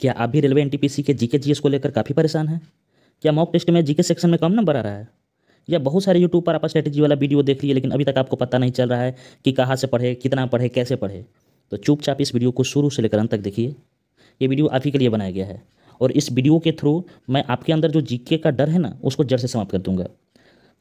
क्या आप भी रेलवे एनटीपीसी के जीके जीएस को लेकर काफ़ी परेशान हैं? क्या मॉक टेस्ट में जीके सेक्शन में कम नंबर आ रहा है? या बहुत सारे यूट्यूब पर आप स्ट्रेटेजी वाला वीडियो देख लिए लेकिन अभी तक आपको पता नहीं चल रहा है कि कहाँ से पढ़े, कितना पढ़े, कैसे पढ़े? तो चुपचाप इस वीडियो को शुरू से लेकर अंत तक देखिए। ये वीडियो आप ही के लिए बनाया गया है और इस वीडियो के थ्रू मैं आपके अंदर जो जीके का डर है ना, उसको जड़ से समाप्त कर दूंगा।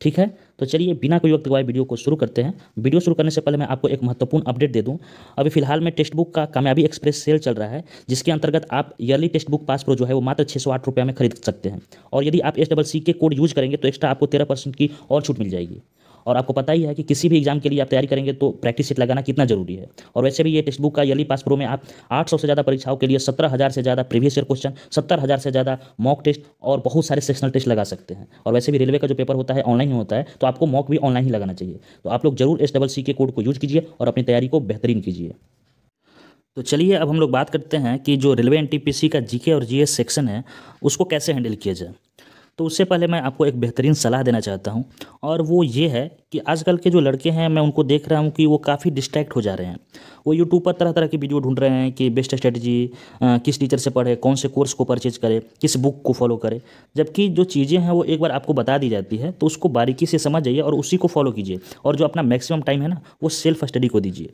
ठीक है, तो चलिए बिना कोई वक्त गवाए वीडियो को शुरू करते हैं। वीडियो शुरू करने से पहले मैं आपको एक महत्वपूर्ण अपडेट दे दूं। अभी फिलहाल में टेक्स्ट बुक का कामयाबी एक्सप्रेस सेल चल रहा है, जिसके अंतर्गत आप yearly text book pass pro जो है वो मात्र 608 रुपये में खरीद सकते हैं। और यदि आप SCC के कोड यूज करेंगे तो एक्स्ट्रा आपको 13% की और छूट मिल जाएगी। और आपको पता ही है कि किसी भी एग्जाम के लिए आप तैयारी करेंगे तो प्रैक्टिस सेट लगाना कितना जरूरी है। और वैसे भी ये टेक्स्ट बुक का ईयरली पास प्रो में आप 800 से ज़्यादा परीक्षाओं के लिए 17,000 से ज़्यादा प्रीवियस ईयर क्वेश्चन, 70,000 से ज़्यादा मॉक टेस्ट और बहुत सारे सेक्शनल टेस्ट लगा सकते हैं। और वैसे भी रेलवे का जो पेपर होता है ऑनलाइन ही होता है, तो आपको मॉक भी ऑनलाइन ही लगाना चाहिए। तो आप लोग जरूर SCC के कोड को यूज कीजिए और अपनी तैयारी को बेहतरीन कीजिए। तो चलिए अब हम लोग बात करते हैं कि जो रेलवे एनटीपीसी का जीके और जीएस सेक्शन है उसको कैसे हैंडल किया जाए। तो उससे पहले मैं आपको एक बेहतरीन सलाह देना चाहता हूं, और वो ये है कि आजकल के जो लड़के हैं मैं उनको देख रहा हूं कि वो काफ़ी डिस्ट्रैक्ट हो जा रहे हैं। वो यूट्यूब पर तरह तरह की वीडियो ढूंढ रहे हैं कि बेस्ट स्ट्रेटजी किस टीचर से पढ़े, कौन से कोर्स को परचेज करे, किस बुक को फॉलो करे। जबकि जो चीज़ें हैं वो एक बार आपको बता दी जाती है तो उसको बारीकी से समझ जाइए और उसी को फॉलो कीजिए। और जो अपना मैक्सिमम टाइम है ना वो सेल्फ स्टडी को दीजिए।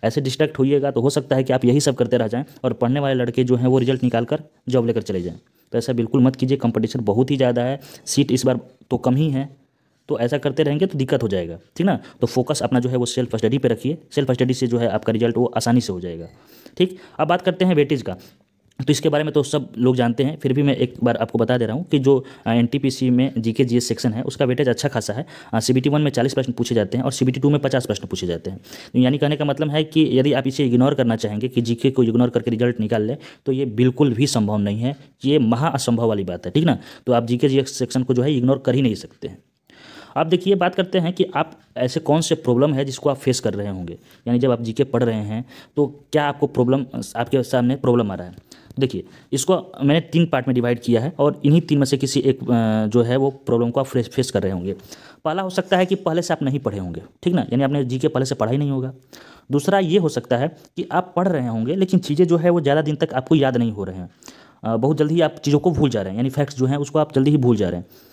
ऐसे डिस्ट्रैक्ट होइएगा तो हो सकता है कि आप यही सब करते रह जाएं और पढ़ने वाले लड़के जो हैं वो रिजल्ट निकाल कर जॉब लेकर चले जाएं। तो ऐसा बिल्कुल मत कीजिए, कंपटीशन बहुत ही ज़्यादा है, सीट इस बार तो कम ही है। तो ऐसा करते रहेंगे तो दिक्कत हो जाएगा, ठीक ना। तो फोकस अपना जो है वो सेल्फ स्टडी पे रखिए। सेल्फ स्टडी से जो है आपका रिजल्ट वो आसानी से हो जाएगा। ठीक, अब बात करते हैं वेटेज का। तो इसके बारे में तो सब लोग जानते हैं, फिर भी मैं एक बार आपको बता दे रहा हूँ कि जो एनटीपीसी में जीके जीएस सेक्शन है उसका वेटेज अच्छा खासा है। CBT 1 में 40 प्रश्न पूछे जाते हैं और CBT 2 में 50 प्रश्न पूछे जाते हैं। तो यानी कहने का मतलब है कि यदि आप इसे इग्नोर करना चाहेंगे कि जीके को इग्नोर करके रिजल्ट निकाल लें तो ये बिल्कुल भी संभव नहीं है। ये महाअसंभव वाली बात है, ठीक ना। तो आप जीके जीएस सेक्शन को जो है इग्नोर कर ही नहीं सकते हैं। आप देखिए, बात करते हैं कि आप ऐसे कौन से प्रॉब्लम है जिसको आप फेस कर रहे होंगे। यानी जब आप जीके पढ़ रहे हैं तो क्या आपको प्रॉब्लम, आपके सामने प्रॉब्लम आ रहा है। देखिए, इसको मैंने 3 पार्ट में डिवाइड किया है और इन्हीं 3 में से किसी एक जो है वो प्रॉब्लम को आप फेस कर रहे होंगे। पहला हो सकता है कि पहले से आप नहीं पढ़े होंगे, ठीक ना, यानी आपने जीके पहले से पढ़ा ही नहीं होगा। दूसरा ये हो सकता है कि आप पढ़ रहे होंगे लेकिन चीज़ें जो है वो ज़्यादा दिन तक आपको याद नहीं हो रहे हैं। बहुत जल्दी ही आप चीज़ों को भूल जा रहे हैं, यानी फैक्ट्स जो हैं उसको आप जल्दी ही भूल जा रहे हैं।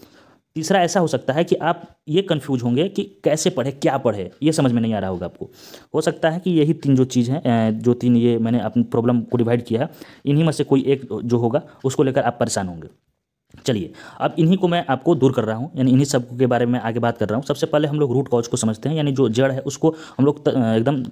तीसरा ऐसा हो सकता है कि आप ये कंफ्यूज होंगे कि कैसे पढ़े, क्या पढ़े, ये समझ में नहीं आ रहा होगा आपको। हो सकता है कि यही 3 जो चीज़ हैं, जो 3 ये मैंने अपनी प्रॉब्लम को डिवाइड किया है, इन्हीं में से कोई एक जो होगा उसको लेकर आप परेशान होंगे। चलिए, अब इन्हीं को मैं आपको दूर कर रहा हूँ, यानी इन्हीं सब के बारे में आगे बात कर रहा हूँ। सबसे पहले हम लोग रूट कॉज को समझते हैं, यानी जो जड़ है उसको हम लोग एकदम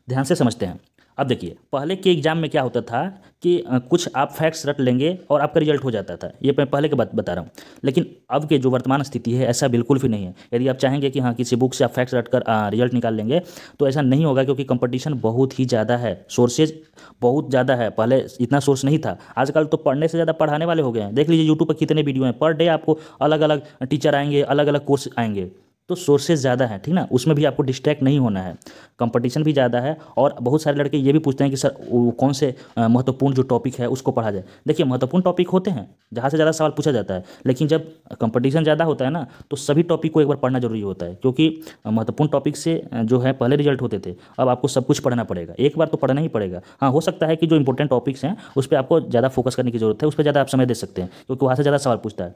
ध्यान से समझते हैं। अब देखिए, पहले के एग्जाम में क्या होता था कि कुछ आप फैक्ट्स रट लेंगे और आपका रिजल्ट हो जाता था। ये मैं पहले की बात बता रहा हूँ। लेकिन अब के जो वर्तमान स्थिति है ऐसा बिल्कुल भी नहीं है। यदि आप चाहेंगे कि हाँ किसी बुक से आप फैक्ट्स रट कर रिजल्ट निकाल लेंगे तो ऐसा नहीं होगा, क्योंकि कंपटीशन बहुत ही ज़्यादा है, सोर्सेज बहुत ज़्यादा है। पहले इतना सोर्स नहीं था, आजकल तो पढ़ने से ज़्यादा पढ़ाने वाले हो गए हैं। देख लीजिए यूट्यूब पर कितने वीडियो हैं, पर डे आपको अलग अलग टीचर आएंगे, अलग अलग कोर्स आएंगे। तो सोर्सेज ज़्यादा है, ठीक ना, उसमें भी आपको डिस्ट्रैक्ट नहीं होना है। कंपटीशन भी ज़्यादा है और बहुत सारे लड़के ये भी पूछते हैं कि सर वो कौन से महत्वपूर्ण जो टॉपिक है उसको पढ़ा जाए। देखिए, महत्वपूर्ण टॉपिक होते हैं जहाँ से ज़्यादा सवाल पूछा जाता है, लेकिन जब कंपटीशन ज़्यादा होता है ना तो सभी टॉपिक को एक बार पढ़ना जरूरी होता है, क्योंकि महत्वपूर्ण टॉपिक से जो है पहले रिजल्ट होते थे, अब आपको सब कुछ पढ़ना पड़ेगा। एक बार तो पढ़ना ही पड़ेगा। हाँ, हो सकता है कि जो इंपॉर्टेंट टॉपिक्स हैं उस पर आपको ज़्यादा फोकस करने की जरूरत है, उस पर ज़्यादा आप समय दे सकते हैं, क्योंकि वहाँ से ज़्यादा सवाल पूछता है।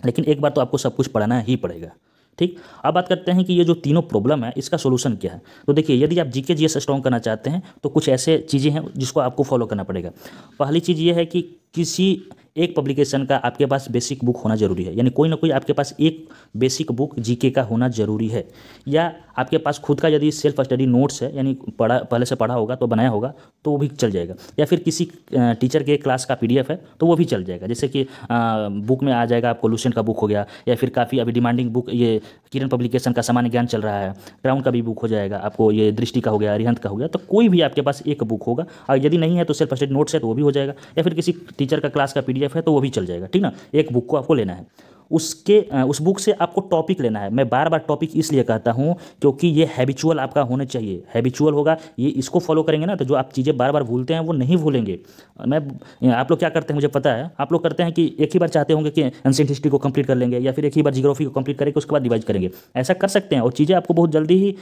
लेकिन एक बार तो आपको सब कुछ पढ़ना ही पड़ेगा। ठीक, अब बात करते हैं कि ये जो तीनों प्रॉब्लम है इसका सोल्यूशन क्या है। तो देखिए, यदि आप जीके जीएस स्ट्रॉन्ग करना चाहते हैं तो कुछ ऐसे चीज़ें हैं जिसको आपको फॉलो करना पड़ेगा। पहली चीज़ ये है कि किसी एक पब्लिकेशन का आपके पास बेसिक बुक होना जरूरी है, यानी कोई ना कोई आपके पास एक बेसिक बुक जीके का होना जरूरी है। या आपके पास खुद का यदि सेल्फ स्टडी नोट्स है, यानी पहले से पढ़ा होगा तो बनाया होगा तो वो भी चल जाएगा। या फिर किसी टीचर के क्लास का PDF है तो वो भी चल जाएगा। जैसे कि बुक में आ जाएगा आपको लुसेंट का बुक हो गया, या फिर काफ़ी अभी डिमांडिंग बुक ये किरण पब्लिकेशन का सामान्य ज्ञान चल रहा है, क्राउन का भी बुक हो जाएगा आपको, ये दृष्टि का हो गया, अरिहंत का हो गया। तो कोई भी आपके पास एक बुक होगा, और यदि नहीं है तो सेल्फ स्टडी नोट्स है तो वो भी हो जाएगा, या फिर किसी टीचर का क्लास का PDF है तो वो भी चल जाएगा, ठीक ना। एक बुक को आपको लेना है। उस बुक से आपको टॉपिक लेना है। मैं बार बार टॉपिक इसलिए कहता हूँ क्योंकि ये हैबिचुअल आपका होना चाहिए, हैबिचुअल होगा, ये इसको फॉलो करेंगे ना तो जो आप चीज़ें बार बार भूलते हैं वो नहीं भूलेंगे। आप लोग क्या करते हैं मुझे पता है, आप लोग करते हैं कि एक ही बार चाहते होंगे कि एंशिएंट हिस्ट्री को कंप्लीट कर लेंगे या फिर एक ही बार जियोग्राफी को कंप्लीट करेंगे उसके बाद रिवाइज करेंगे। ऐसा कर सकते हैं और चीज़ें आपको बहुत जल्दी ही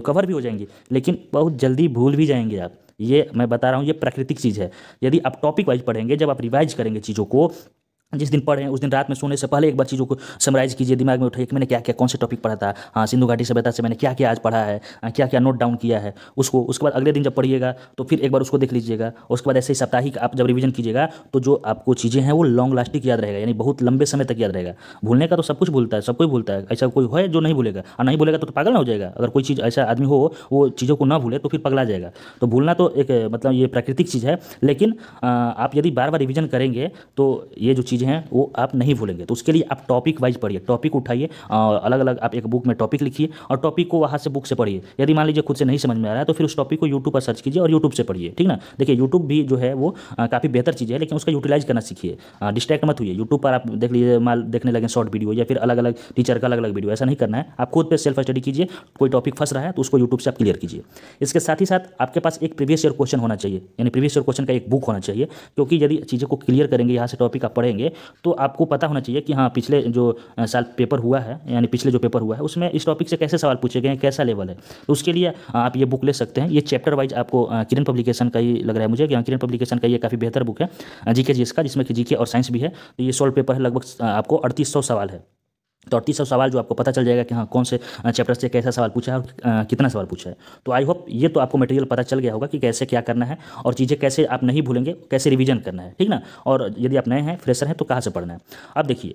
कवर भी हो जाएंगी, लेकिन बहुत जल्दी भूल भी जाएंगे आप। ये मैं बता रहा हूँ, ये प्राकृतिक चीज़ है। यदि आप टॉपिक वाइज पढ़ेंगे, जब आप रिवाइज करेंगे चीज़ों को, जिस दिन पढ़ें उस दिन रात में सोने से पहले एक बार चीज़ों को समराइज़ कीजिए, दिमाग में उठाइए कि मैंने क्या क्या कौन से टॉपिक पढ़ा था, हाँ सिंधु घाटी सभ्यता से मैंने क्या क्या आज पढ़ा है, क्या क्या नोट डाउन किया है उसको। उसके बाद अगले दिन जब पढ़िएगा तो फिर एक बार उसको देख लीजिएगा। उसके बाद ऐसे ही साप्ताहिक आप जब रिवीजन कीजिएगा तो जो आपको चीज़ें हैं वो लॉन्ग लास्टिक याद रहेगा, यानी बहुत लंबे समय तक याद रहेगा। भूलने का तो सब कुछ भूलता है, सब कोई भूलता है, ऐसा कोई है जो नहीं भूलेगा? और नहीं भूलेगा तो पागल ना हो जाएगा। अगर कोई चीज़ ऐसा आदमी हो वो चीज़ों को ना भूले तो फिर पगला जाएगा। तो भूलना तो एक मतलब ये प्राकृतिक चीज़ है, लेकिन आप यदि बार बार रिवीजन करेंगे तो ये जो चीज़ें हैं वो आप नहीं भूलेंगे। तो उसके लिए आप टॉपिक वाइज पढ़िए, टॉपिक उठाइए, अलग अलग आप एक बुक में टॉपिक लिखिए और टॉपिक को वहाँ से बुक से पढ़िए। यदि मान लीजिए खुद से नहीं समझ में आ रहा है तो फिर उस टॉपिक को यूट्यूब पर सर्च कीजिए और यूट्यूब से पढ़िए, ठीक ना। देखिए यूट्यूब भी जो है वो काफ़ी बेहतर चीज़ है, लेकिन उसका यूटिलाइज करना सीखिए, डिस्ट्रैक्ट मत हुई। यूट्यूब पर आप देख लीजिए, माल देखने लगे शॉर्ट वीडियो या फिर अलग अलग टीचर का अलग अलग वीडियो, ऐसा नहीं करना है। आप खुद पे सेल्फ स्टडी कीजिए, कोई टॉपिक फंस रहा है तो उसको यूट्यूब से आप क्लियर कीजिए। इसके साथ ही साथ आपके पास एक प्रीवियस ईयर क्वेश्चन होना चाहिए, यानी प्रीवियस ईयर क्वेश्चन का एक बुक होना चाहिए, क्योंकि यदि चीज़ों को क्लियर करेंगे, यहाँ से टॉपिक आप पढ़ेंगे तो आपको पता होना चाहिए कि हाँ पिछले जो साल पेपर हुआ है, यानी पिछले जो पेपर हुआ है उसमें इस टॉपिक से कैसे सवाल पूछे गए हैं, कैसा लेवल है। तो उसके लिए आप ये बुक ले सकते हैं। ये चैप्टर वाइज आपको किरण पब्लिकेशन का ही लग रहा है मुझे, कि किरण पब्लिकेशन का ये काफ़ी बेहतर बुक है जीके जीएस का, जिसमें कि जीके और साइंस भी है। तो ये सॉल्व पेपर है, लगभग आपको 3800 सवाल है। तो 3800 सवाल जो आपको पता चल जाएगा कि हाँ कौन से चैप्टर से कैसा सवाल पूछा है और कितना सवाल पूछा है। तो आई होप ये तो आपको मटेरियल पता चल गया होगा कि कैसे क्या करना है और चीज़ें कैसे आप नहीं भूलेंगे, कैसे रिवीजन करना है, ठीक ना। और यदि आप नए हैं, फ्रेशर हैं, तो कहाँ से पढ़ना है। अब देखिए,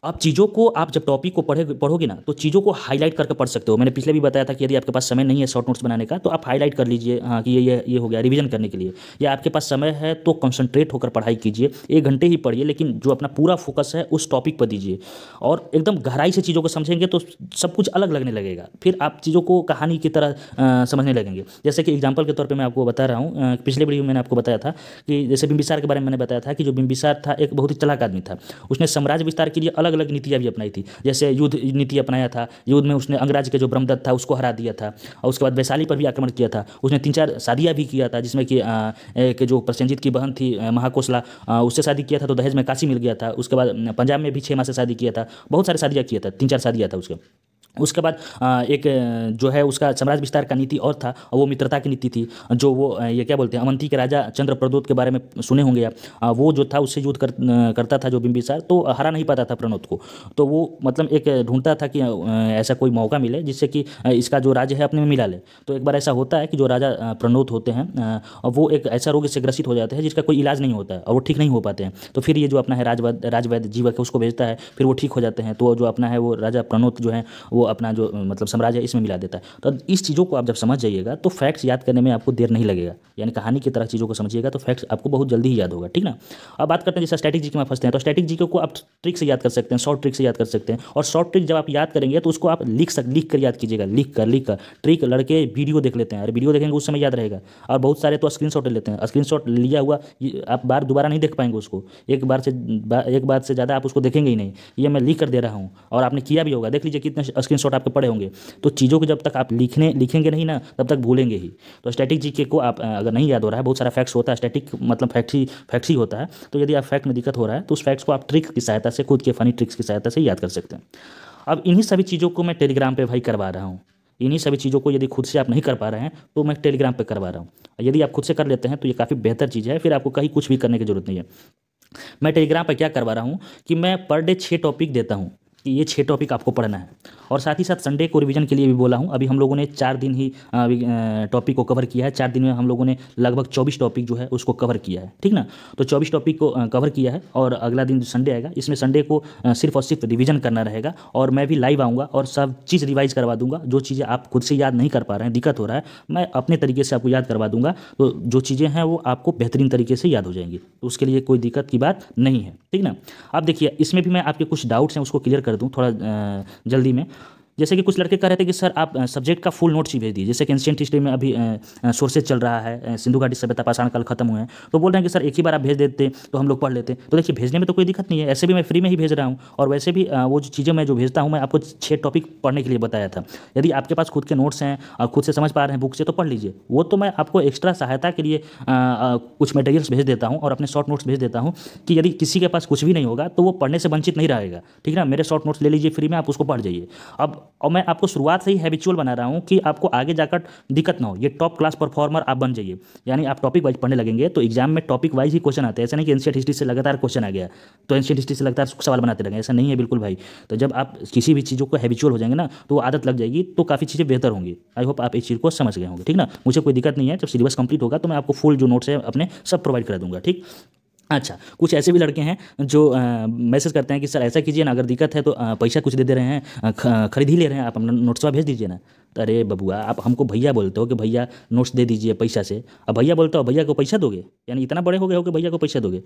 आप चीज़ों को, आप जब टॉपिक को पढ़ोगे ना तो चीज़ों को हाईलाइट करके पढ़ सकते हो। मैंने पिछले भी बताया था कि यदि आपके पास समय नहीं है शॉर्ट नोट्स बनाने का तो आप हाईलाइट कर लीजिए, हाँ कि ये हो गया रिवीजन करने के लिए। या आपके पास समय है तो कंसंट्रेट होकर पढ़ाई कीजिए, 1 घंटे ही पढ़िए, लेकिन जो अपना पूरा फोकस है उस टॉपिक पर दीजिए और एकदम गहराई से चीज़ों को समझेंगे तो सब कुछ अलग लगने लगेगा। फिर आप चीज़ों को कहानी की तरह समझने लगेंगे। जैसे कि एग्जाम्पल के तौर पर मैं आपको बता रहा हूँ, पिछले वीडियो में मैंने आपको बताया था कि जैसे बिंबिसार के बारे में मैंने बताया था कि जो बिंबिसार था एक बहुत ही चालाक आदमी था। उसने साम्राज्य विस्तार के लिए अलग अलग नीतियाँ भी अपनाई थी। जैसे युद्ध नीति अपनाया था, युद्ध में उसने अंगराज के जो ब्रह्मदत्त था उसको हरा दिया था और उसके बाद वैशाली पर भी आक्रमण किया था। उसने 3-4 शादियाँ भी किया था, जिसमें कि एक जो प्रसेनजीत की बहन थी महाकोसला, उससे शादी किया था तो दहेज में काशी मिल गया था। उसके बाद पंजाब में भी 6 माह से शादी किया था, बहुत सारी शादियाँ किया था, 3-4 शादियाँ था उसके। उसके बाद एक जो है उसका साम्राज्य विस्तार का नीति और था, और वो मित्रता की नीति थी। जो वो ये क्या बोलते हैं, अवंती के राजा चंद्रप्रद्योत के बारे में सुने होंगे आप। वो जो था उससे युद्ध करता था जो बिंबिसार, तो हरा नहीं पाता था प्रणोत को। तो वो मतलब एक ढूंढता था कि ऐसा कोई मौका मिले जिससे कि इसका जो राज्य है अपने में मिला ले। तो एक बार ऐसा होता है कि जो राजा प्रणोत होते हैं वो एक ऐसा रोग से ग्रसित हो जाते हैं जिसका कोई इलाज नहीं होता है और वो ठीक नहीं हो पाते हैं। तो फिर ये जो अपना है राजवैद्य जीवक है उसको भेजता है, फिर वो ठीक हो जाते हैं। तो जो अपना है वो राजा प्रणोत जो है वो अपना जो मतलब साम्राज्य है इसमें मिला देता है। तो इस चीज़ों को आप जब समझ जाइएगा तो फैक्ट्स याद करने में आपको देर नहीं लगेगा, यानी कहानी की तरह चीज़ों को समझिएगा तो फैक्ट्स आपको बहुत जल्दी ही याद होगा, ठीक ना। अब बात करते हैं जैसे स्टैटिक जीके में फंसते हैं, तो स्टैटिक जीके को आप ट्रिक से याद कर सकते हैं, शॉर्ट ट्रिक से याद कर सकते हैं। और शॉर्ट ट्रिक जब आप याद करेंगे तो उसको आप लिख कर याद कीजिएगा, लिख कर ट्रिक लड़के वीडियो देख लेते हैं, अरे वीडियो देखेंगे उस समय याद रहेगा। और बहुत सारे तो स्क्रीन शॉट लेते हैं, स्क्रीन शॉट लिया हुआ आप दोबारा नहीं देख पाएंगे उसको, एक बार से ज़्यादा आप उसको देखेंगे ही नहीं। ये मैं लिख कर दे रहा हूँ और आपने किया भी होगा, देख लीजिए कितने स्क्रीन शॉट आपके पड़े होंगे। तो चीज़ों को जब तक आप लिखेंगे नहीं ना तब तक भूलेंगे ही। तो स्टैटिक जीके को आप अगर नहीं याद हो रहा है, बहुत सारा फैक्ट्स होता है, स्टैटिक मतलब फैक्ट्स ही होता है। तो यदि आप फैक्ट में दिक्कत हो रहा है तो उस फैक्ट्स को आप ट्रिक की सहायता से, खुद के फनी ट्रिक्स की सहायता से याद कर सकते हैं। अब इन्हीं सभी चीज़ों को मैं टेलीग्राम पे भाई करवा रहा हूँ। इन्हीं सभी चीज़ों को यदि खुद से आप नहीं कर पा रहे हैं तो मैं टेलीग्राम पे करवा रहा हूँ। यदि आप खुद से कर लेते हैं तो ये काफ़ी बेहतर चीज़ है, फिर आपको कहीं कुछ भी करने की जरूरत नहीं है। मैं टेलीग्राम पर क्या करवा रहा हूँ कि मैं पर डे 6 टॉपिक देता हूँ कि ये 6 टॉपिक आपको पढ़ना है, और साथ ही साथ संडे को रिवीजन के लिए भी बोला हूँ। अभी हम लोगों ने 4 दिन ही टॉपिक को कवर किया है, 4 दिन में हम लोगों ने लगभग 24 टॉपिक जो है उसको कवर किया है, ठीक ना। तो 24 टॉपिक को कवर किया है और अगला दिन संडे आएगा, इसमें संडे को सिर्फ और सिर्फ रिवीजन करना रहेगा और मैं भी लाइव आऊँगा और सब चीज़ रिवाइज करवा दूंगा। जो चीज़ें आप खुद से याद नहीं कर पा रहे हैं, दिक्कत हो रहा है, मैं अपने तरीके से आपको याद करवा दूंगा। तो जो चीज़ें हैं वो आपको बेहतरीन तरीके से याद हो जाएंगी, तो उसके लिए कोई दिक्कत की बात नहीं है, ठीक ना। अब देखिए इसमें भी मैं आपके कुछ डाउट्स हैं उसको क्लियर कर दूँ थोड़ा जल्दी में। जैसे कि कुछ लड़के कह रहे थे कि सर आप सब्जेक्ट का फुल नोट्स ही भेज दीजिए, जैसे कि एंशिएंट हिस्ट्री में अभी सोर्सेज चल रहा है, सिंधु घाटी सभ्यता पाषाण काल खत्म हुए हैं, तो बोल रहे हैं कि सर एक ही बार आप भेज देते तो हम लोग पढ़ लेते। तो देखिए भेजने में तो कोई दिक्कत नहीं है, ऐसे भी मैं फ्री में ही भेज रहा हूँ, और वैसे भी वो जो चीज़ें मैं जो भेजता हूँ, मैं आपको 6 टॉपिक पढ़ने के लिए बताया था। यदि आपके पास खुद के नोट्स हैं और खुद से समझ पा रहे हैं बुक से तो पढ़ लीजिए, वो तो मैं आपको एक्स्ट्रा सहायता के लिए कुछ मटेरियल्स भेज देता हूँ और अपने शॉर्ट नोट्स भेज देता हूँ कि यदि किसी के पास कुछ भी नहीं होगा तो वो पढ़ने से वंचित नहीं रहेगा, ठीक है ना। मेरे शॉर्ट नोट्स ले लीजिए फ्री में, आप उसको पढ़ जाइए। अब और मैं आपको शुरुआत से ही हैबिचुअल बना रहा हूँ कि आपको आगे जाकर दिक्कत ना हो, ये टॉप क्लास परफॉर्मर आप बन जाइए। यानी आप टॉपिक वाइज पढ़ने लगेंगे तो एग्जाम में टॉपिक वाइज ही क्वेश्चन आते हैं, ऐसा नहीं कि एंशिएंट हिस्ट्री से लगातार क्वेश्चन आ गया तो एंशिएंट हिस्ट्री से लगातार सवाल बनाते रहेंगे, ऐसा नहीं है बिल्कुल भाई। तो जब आप किसी भी चीज़ों को हैबिचुअल हो जाएंगे ना तो वो आदत लग जाएगी, तो काफ़ी चीज़ें बेहतर होंगी। आई होप आप इस चीज़ को समझ गए होंगे, ठीक ना। मुझे कोई दिक्कत नहीं है, जब सिलेबस कंप्लीट होगा तो मैं आपको फुल जो नोट्स है अपने सब प्रोवाइड करा दूंगा, ठीक। अच्छा, कुछ ऐसे भी लड़के हैं जो मैसेज करते हैं कि सर ऐसा कीजिए ना, अगर दिक्कत है तो पैसा कुछ दे दे रहे हैं, खरीद ही ले रहे हैं, आप अपना नोट्सवा भेज दीजिए ना। तो अरे बबुआ, आप हमको भैया बोलते हो कि भैया नोट्स दे दीजिए पैसा से, अब भैया बोलते हो भैया को पैसा दोगे, यानी इतना बड़े हो गए हो कि भैया को पैसा दोगे।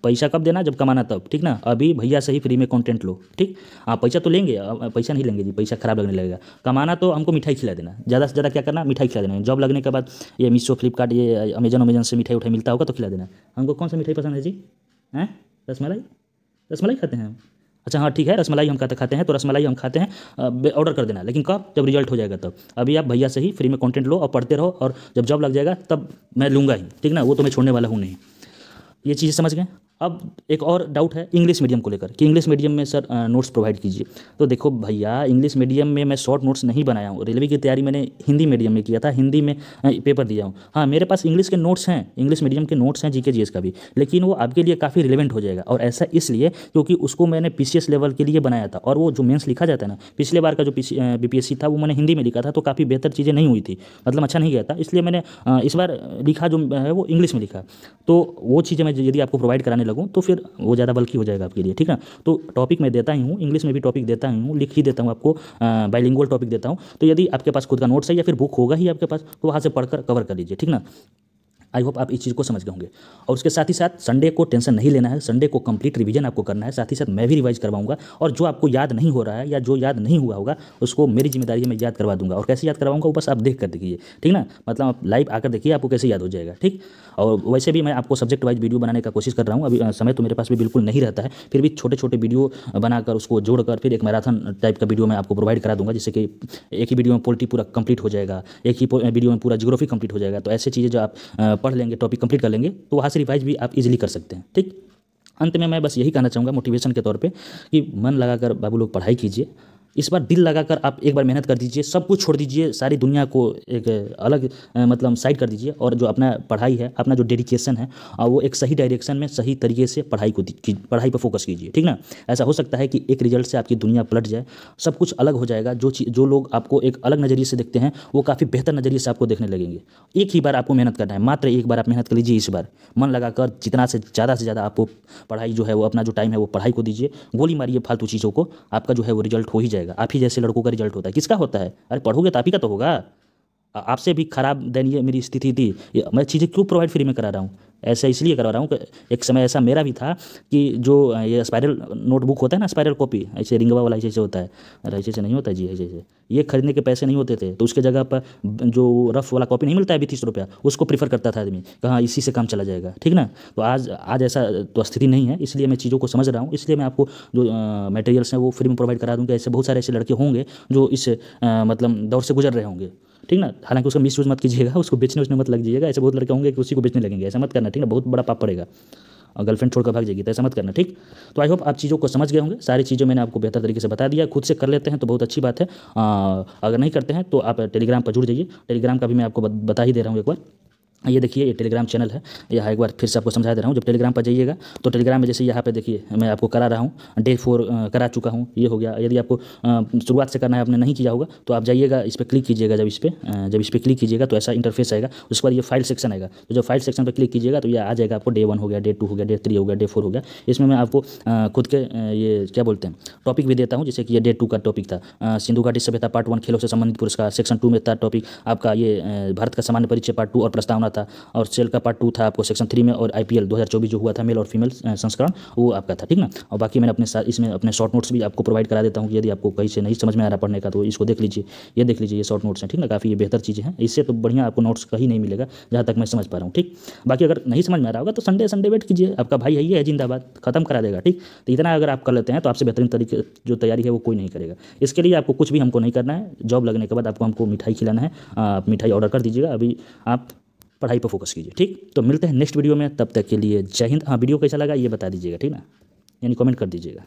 पैसा कब देना, जब कमाना तब, ठीक ना। अभी भैया से ही फ्री में कंटेंट लो, ठीक। आप पैसा तो लेंगे, पैसा नहीं लेंगे जी, पैसा खराब लगने लगेगा। कमाना तो हमको मिठाई खिला देना, ज़्यादा से ज़्यादा क्या करना, मिठाई खिला देना। जॉब लगने के बाद ये मीशो फ्लिपकार्ट ये अमेजन से मिठाई उठाई मिलता होगा तो खिला देना। हमको कौन सा मिठाई पसंद है जी, हैं? रसमलाई, रसमलाई खाते हैं हम। अच्छा हाँ ठीक है, रसमलाई हम खाते हैं, तो रसमलाई हम खाते हैं, ऑर्डर कर देना, लेकिन कब, जब रिजल्ट हो जाएगा तब। अभी आप भैया से ही फ्री में कंटेंट लो और पढ़ते रहो, और जब जॉब लग जाएगा तब मैं लूँगा ही, ठीक ना, वो तो मैं छोड़ने वाला हूँ नहीं। ये चीज़ें समझ गए। अब एक और डाउट है इंग्लिश मीडियम को लेकर कि इंग्लिश मीडियम में सर नोट्स प्रोवाइड कीजिए। तो देखो भैया, इंग्लिश मीडियम में मैं शॉर्ट नोट्स नहीं बनाया हूँ, रेलवे की तैयारी मैंने हिंदी मीडियम में किया था, हिंदी में पेपर दिया हूँ। हाँ, मेरे पास इंग्लिश के नोट्स हैं, इंग्लिश मीडियम के नोट्स हैं जीके जीएस का भी, लेकिन वो आपके लिए काफ़ी रिलेवेंट हो जाएगा। और ऐसा इसलिए क्योंकि उसको मैंने पीसीएस लेवल के लिए बनाया था, और वो जो मेंस लिखा जाता है ना, पिछले बार का जो बीपीएससी था वो मैंने हिंदी में लिखा था, तो काफ़ी बेहतर चीज़ें नहीं हुई थी, मतलब अच्छा नहीं गया था, इसलिए मैंने इस बार लिखा जो है वो इंग्लिश में लिखा। तो वो चीज़ें मैं यदि आपको प्रोवाइड कराने लगूँ तो फिर वो ज़्यादा बल्कि हो जाएगा आपके लिए, ठीक है। तो टॉपिक मैं देता ही हूँ, इंग्लिश में भी टॉपिक देता ही हूँ, लिख ही देता हूँ आपको, बाइलिंगुअल टॉपिक देता हूँ। तो यदि आपके पास खुद का नोट्स है या फिर बुक होगा ही आपके पास, तो वहाँ से पढ़कर कवर कर लीजिए, ठीक ना। आई होप आप इस चीज़ को समझ गए होंगे। और उसके साथ ही साथ संडे को टेंशन नहीं लेना है, संडे को कंप्लीट रिवीजन आपको करना है, साथ ही साथ मैं भी रिवाइज करवाऊंगा, और जो आपको याद नहीं हो रहा है या जो याद नहीं हुआ होगा उसको मेरी जिम्मेदारी है, मैं याद करवा दूंगा। और कैसे याद करवाऊंगा वो बस आप देख कर देखिए, ठीक ना, मतलब आप लाइव आकर देखिए आपको कैसे याद हो जाएगा, ठीक। और वैसे भी मैं आपको सब्जेक्ट वाइज वीडियो बनाने का कोशिश कर रहा हूँ, अभी समय तो मेरे पास भी बिल्कुल नहीं रहता है, फिर भी छोटे छोटे वीडियो बनाकर उसको जोड़कर फिर एक मैराथन टाइप का वीडियो मैं आपको प्रोवाइड करा दूंगा, जिससे कि एक ही वीडियो में पॉलिटी पूरा कंप्लीट हो जाएगा, एक ही वीडियो में पूरा ज्योग्राफी कंप्लीट हो जाएगा। तो ऐसी चीज़ें जो आप पढ़ लेंगे, टॉपिक कंप्लीट कर लेंगे, तो वहाँ से रिवाइज भी आप इजीली कर सकते हैं, ठीक। अंत में मैं बस यही कहना चाहूँगा मोटिवेशन के तौर पे कि मन लगाकर बाबू लोग पढ़ाई कीजिए, इस बार दिल लगाकर आप एक बार मेहनत कर दीजिए, सब कुछ छोड़ दीजिए, सारी दुनिया को एक अलग मतलब साइड कर दीजिए, और जो अपना पढ़ाई है, अपना जो डेडिकेशन है, वो एक सही डायरेक्शन में सही तरीके से पढ़ाई पर फोकस कीजिए, ठीक ना। ऐसा हो सकता है कि एक रिजल्ट से आपकी दुनिया पलट जाए, सब कुछ अलग हो जाएगा, जो लोग आपको एक अलग नज़रिए से देखते हैं वो काफ़ी बेहतर नज़रिए से आपको देखने लगेंगे। एक ही बार आपको मेहनत करना है, मात्र एक बार आप मेहनत कर लीजिए, इस बार मन लगाकर जितना से ज़्यादा आपको पढ़ाई जो है वो अपना जो टाइम है वो पढ़ाई को दीजिए, गोली मारिए फालतू चीज़ों को, आपका जो है वो रिजल्ट हो ही जाएगा। आप ही जैसे लड़कों का रिजल्ट होता है, किसका होता है, अरे पढ़ोगे तो आप ही का तो होगा। आपसे भी खराब दयनीय मेरी स्थिति थी, मैं चीज़ें क्यों प्रोवाइड फ्री में करा रहा हूँ, ऐसा इसलिए करवा रहा हूँ कि एक समय ऐसा मेरा भी था कि जो ये स्पाइरल नोटबुक होता है ना, स्पाइरल कॉपी, ऐसे रिंगवा वाला ऐसे होता है, अरे ऐसे नहीं होता जी, ऐसे ये खरीदने के पैसे नहीं होते थे, तो उसके जगह पर जो रफ वाला कॉपी नहीं मिलता है 30 रुपया, उसको प्रीफर करता था आदमी, कहाँ इसी से काम चला जाएगा, ठीक ना। तो आज ऐसा तो स्थिति नहीं है, इसलिए मैं चीज़ों को समझ रहा हूँ, इसलिए मैं आपको जो मटेरियल्स हैं वो फ्री में प्रोवाइड करा दूँगा। ऐसे बहुत सारे ऐसे लड़के होंगे जो इस मतलब दौर से गुजर रहे होंगे, ठीक ना। हालांकि उसका मिस यूज़ मत कीजिएगा, उसको बेचने उसने मत लग जाइएगा, ऐसे बहुत लड़के होंगे कि उसी को बेचने लगेंगे, ऐसा मत करना, ठीक ना, बहुत बड़ा पाप पड़ेगा, और गर्लफ्रेंड छोड़कर भाग जाएगी, तो ऐसा मत करना, ठीक। तो आई होप आप चीज़ों को समझ गए होंगे, सारी चीज़ें मैंने आपको बेहतर तरीके से बता दिया। खुद से कर लेते हैं तो बहुत अच्छी बात है, अगर नहीं करते हैं तो आप टेलीग्राम पर जुड़ जाइए, टेलीग्राम का भी मैं आपको बता ही दे रहा हूँ एक बार। ये देखिए ये टेलीग्राम चैनल है, यहाँ एक बार फिर से आपको समझा दे रहा हूँ। जब टेलीग्राम पर जाइएगा तो टेलीग्राम में जैसे यहाँ पे देखिए मैं आपको करा रहा हूँ, डे 4 करा चुका हूँ, ये हो गया। यदि आपको शुरुआत से करना है, आपने नहीं किया होगा तो आप जाइएगा, इस पर क्लिक कीजिएगा, जब इस पर क्लिक कीजिएगा तो ऐसा इंटरफेस आएगा, उसके बाद ये फाइल सेक्शन आएगा, तो जब फाइल सेक्शन पर क्लिक कीजिएगा तो ये आ जाएगा आपको, डे 1 हो गया, डे 2 हो गया, डे 3 हो गया, डे 4 हो गया। इसमें मैं आपको खुद के ये क्या बोलते हैं टॉपिक भी देता हूँ, जैसे कि ये डे 2 का टॉपिक था सिंधु घाटी सभ्यता पार्ट 1 खेलों से संबंधित पुरस्कार, सेक्शन 2 में था टॉपिक आपका ये भारत का सामान्य परिचय पार्ट 2 और प्रस्तावना वहाँ था, और सेल का पार्ट 2 था आपको सेक्शन 3 में, और IPL 2024 जो हुआ था मेल और फीमेल संस्करण वो आपका था, ठीक ना। और बाकी मैंने अपने साथ इसमें अपने शॉर्ट नोट्स भी आपको प्रोवाइड करा देता हूँ, यदि आपको कहीं से नहीं समझ में आ रहा पढ़ने का तो इसको देख लीजिए, ये देख लीजिए, ये शॉर्ट नोट्स हैं, ठीक ना। काफ़ी ये बेहतर चीज़ें हैं, इससे तो बढ़िया आपको नोट्स कहीं नहीं मिलेगा जहाँ तक मैं समझ पा रहा हूँ, ठीक। बाकी अगर नहीं समझ में आ रहा होगा तो संडे वेट कीजिए, आपका भाई है, ये है जिंदाबाद, खत्म करा देगा, ठीक। तो इतना अगर आप कर लेते हैं तो आपसे बेहतरीन तरीके जो तैयारी है वो कोई नहीं करेगा। इसके लिए आपको कुछ भी हमको नहीं करना है, जॉब लगने के बाद आपको हमको मिठाई खिलाना है, आप मिठाई ऑर्डर कर दीजिएगा, अभी आप पढ़ाई पर फोकस कीजिए, ठीक। तो मिलते हैं नेक्स्ट वीडियो में, तब तक के लिए जय हिंद। हाँ, वीडियो कैसा लगा ये बता दीजिएगा, ठीक ना, यानी कमेंट कर दीजिएगा।